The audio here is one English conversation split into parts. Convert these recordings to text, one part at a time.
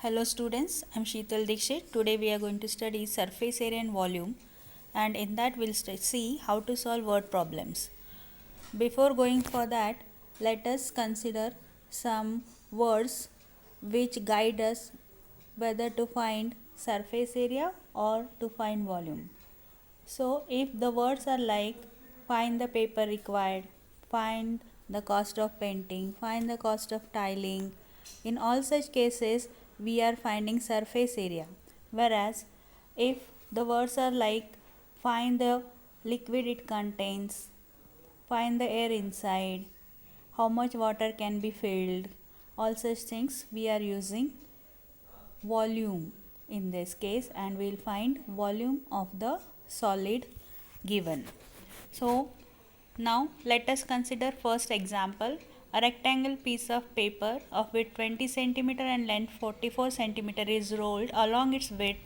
Hello students, I am Sheetal Dikshit. Today we are going to study surface area and volume, and in that we'll see how to solve word problems. Before going for that, let us consider some words which guide us whether to find surface area or to find volume. So if the words are like find the paper required, find the cost of painting, find the cost of tiling, in all such cases we are finding surface area. Whereas if the words are like find the liquid it contains, find the air inside, how much water can be filled, all such things we are using volume in this case, and we'll find volume of the solid given. So now let us consider first example. A rectangle piece of paper of width 20 cm and length 44 cm is rolled along its width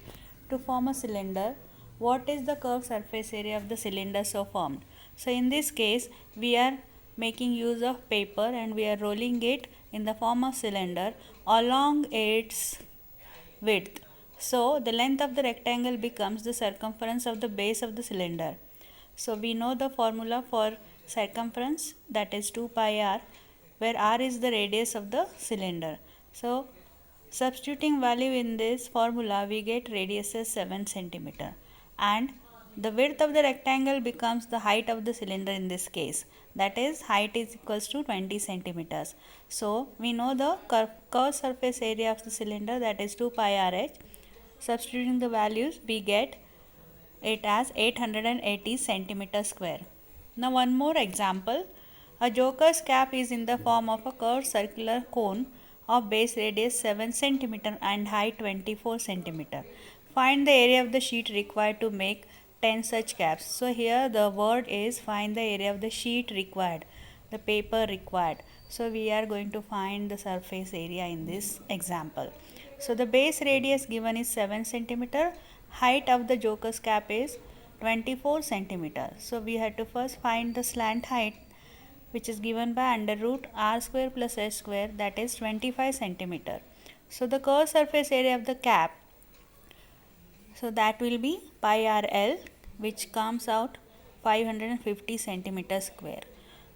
to form a cylinder. What is the curved surface area of the cylinder so formed? So in this case we are making use of paper and we are rolling it in the form of cylinder along its width. So the length of the rectangle becomes the circumference of the base of the cylinder. So we know the formula for circumference, that is 2 pi r, where r is the radius of the cylinder. So substituting value in this formula, we get radius as 7 centimeter, and the width of the rectangle becomes the height of the cylinder in this case, that is height is equals to 20 centimeters. So we know the curved surface area of the cylinder, that is 2 pi rh. Substituting the values, we get it as 880 centimeter square. Now one more example. A joker's cap is in the form of a curved circular cone of base radius 7 centimeter and height 24 centimeter. Find the area of the sheet required to make 10 such caps. So here the word is find the area of the sheet required, the paper required. So we are going to find the surface area in this example. So the base radius given is 7 centimeter. Height of the joker's cap is 24 centimeter. So we have to first find the slant height, which is given by under root r square plus s square, that is 25 centimeter. So the curved surface area of the cap, so that will be pi rl, which comes out 550 centimeter square.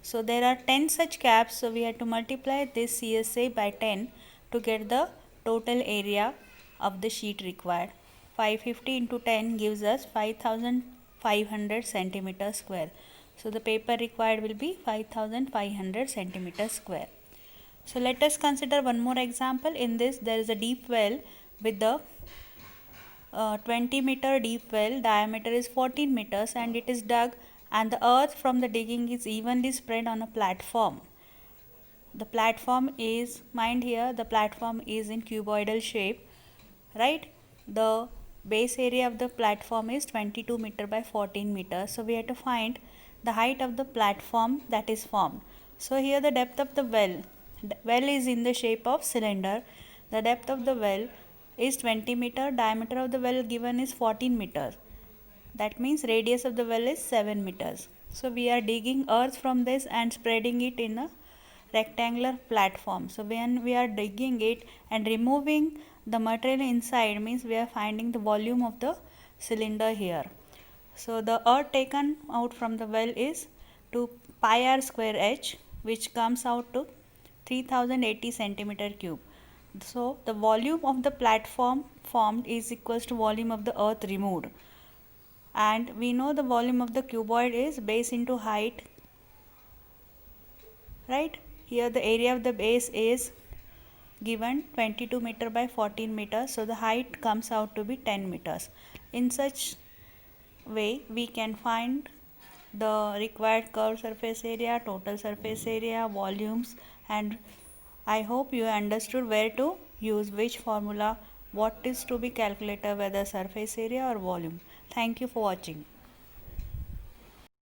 So there are 10 such caps, so we have to multiply this CSA by 10 to get the total area of the sheet required. 550 into 10 gives us 5500 centimeter square. So the paper required will be 5500 centimeter square. So let us consider one more example. In this there is a deep well with the 20-meter deep well, diameter is 14 meters, and it is dug, and the earth from the digging is evenly spread on a platform. The platform is, mind here, the platform is in cuboidal shape, right? The base area of the platform is 22 meter by 14 meters. So we have to find the height of the platform that is formed. So here the depth of the well is in the shape of cylinder. The depth of the well is 20 meter, diameter of the well given is 14 meters. That means radius of the well is 7 meters. So we are digging earth from this and spreading it in a rectangular platform. So when we are digging it and removing the material inside, means we are finding the volume of the cylinder here. So the earth taken out from the well is 2 pi r square h, which comes out to 3080 centimeter cube. So the volume of the platform formed is equals to volume of the earth removed, and we know the volume of the cuboid is base into height, right? Here the area of the base is given 22 meter by 14 meters, so the height comes out to be 10 meters. In such way we can find the required curved surface area, total surface area, volumes, and I hope you understood where to use which formula, what is to be calculated, whether surface area or volume. Thank you for watching.